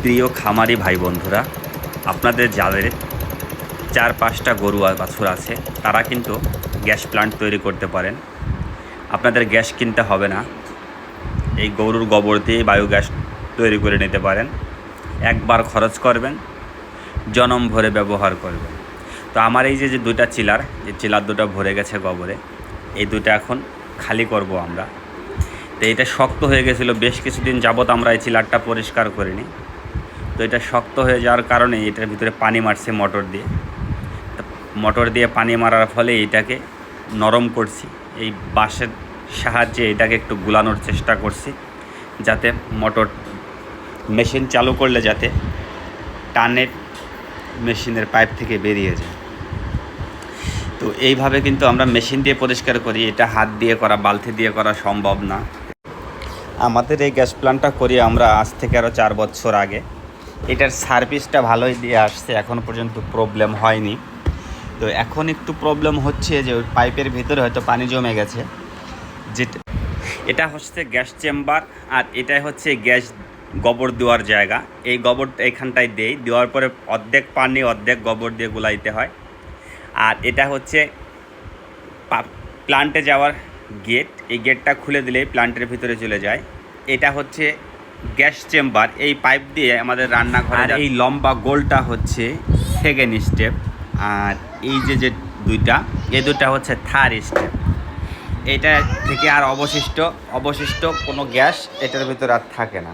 প্রিয় খামারি ভাই বন্ধুরা, আপনাদের যাদের 4-5টা গরু বাছুর আছে তারা কিন্তু গ্যাস প্লান্ট তৈরি করতে পারেন। আপনাদের গ্যাস কিনতে হবে না, এই গরুর গোবর দিয়ে বায়োগ্যাস তৈরি করে নিতে পারেন। একবার খরচ করবেন, জনম ভরে ব্যবহার করবেন। তো আমার এই যে দুটা চিলার, যে চিলার দুটো ভরে গেছে গোবরে, এই দুটো এখন খালি করব আমরা। তো এটা শক্ত হয়ে গেছিলো, বেশ কিছুদিন যাবত আমরা এই চিলারটা পরিষ্কার করিনি। তো এটা শক্ত হয়ে যাওয়ার কারণে এটার ভিতরে পানি মারছে মোটর দিয়ে। মোটর দিয়ে পানি মারার ফলে এটাকে নরম করছি, এই বাঁশের সাহায্যে এটাকে একটু গুলানোর চেষ্টা করছি, যাতে মোটর মেশিন চালু করলে যাতে টানে মেশিনের পাইপ থেকে বেরিয়ে যায়। তো এইভাবে কিন্তু আমরা মেশিন দিয়ে পরিষ্কার করি, এটা হাত দিয়ে করা, বালতি দিয়ে করা সম্ভব না। আমাদের এই গ্যাস প্ল্যান্টটা করি আমরা আজ থেকে আরও 4 বছর আগে। এটার সার্ভিসটা ভালোই দিয়ে আসছে, এখনও পর্যন্ত প্রবলেম হয়নি। তো এখন একটু প্রবলেম হচ্ছে যে ওই পাইপের ভিতরে হয়তো পানি জমে গেছে। যেটা এটা হচ্ছে গ্যাস চেম্বার, আর এটাই হচ্ছে গ্যাস গোবর দেওয়ার জায়গা। এই গোবরটা এখানটায় দেওয়ার পরে অর্ধেক পানি অর্ধেক গোবর দিয়ে গুলাইতে হয়। আর এটা হচ্ছে প্লান্টে যাওয়ার গেট, এই গেটটা খুলে দিলেই প্লান্টের ভিতরে চলে যায়। এটা হচ্ছে গ্যাস চেম্বার, এই পাইপ দিয়ে আমাদের রান্নাঘরে। আর এই লম্বা গোলটা হচ্ছে সেকেন্ড স্টেপ, আর এই যে এই দুটা হচ্ছে থার্ড স্টেপ। এটা থেকে আর অবশিষ্ট কোনো গ্যাস এটার ভিতরে আর থাকে না।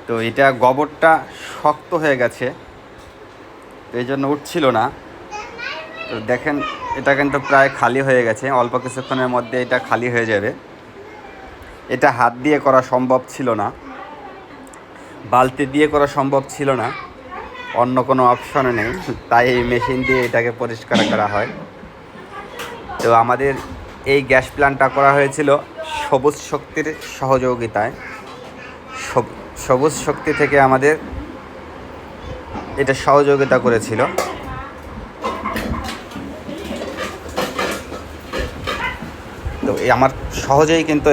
তো এটা গোবরটা শক্ত হয়ে গেছে, এই জন্য উঠছিল না। তো দেখেন এটা কিন্তু প্রায় খালি হয়ে গেছে, অল্প কিছুক্ষণের মধ্যে এটা খালি হয়ে যাবে। এটা হাত দিয়ে করা সম্ভব ছিল না, বালতি দিয়ে করা সম্ভব ছিল না, অন্য কোনো অপশনে নেই, তাই এই মেশিন দিয়ে এটাকে পরিষ্কার করা হয়। তো আমাদের এই গ্যাস প্ল্যান্টটা করা হয়েছিল সবুজ শক্তির সহযোগিতায়। সবুজ শক্তি থেকে আমাদের এটা সহযোগিতা করেছিল। তো আমার সহজেই কিন্তু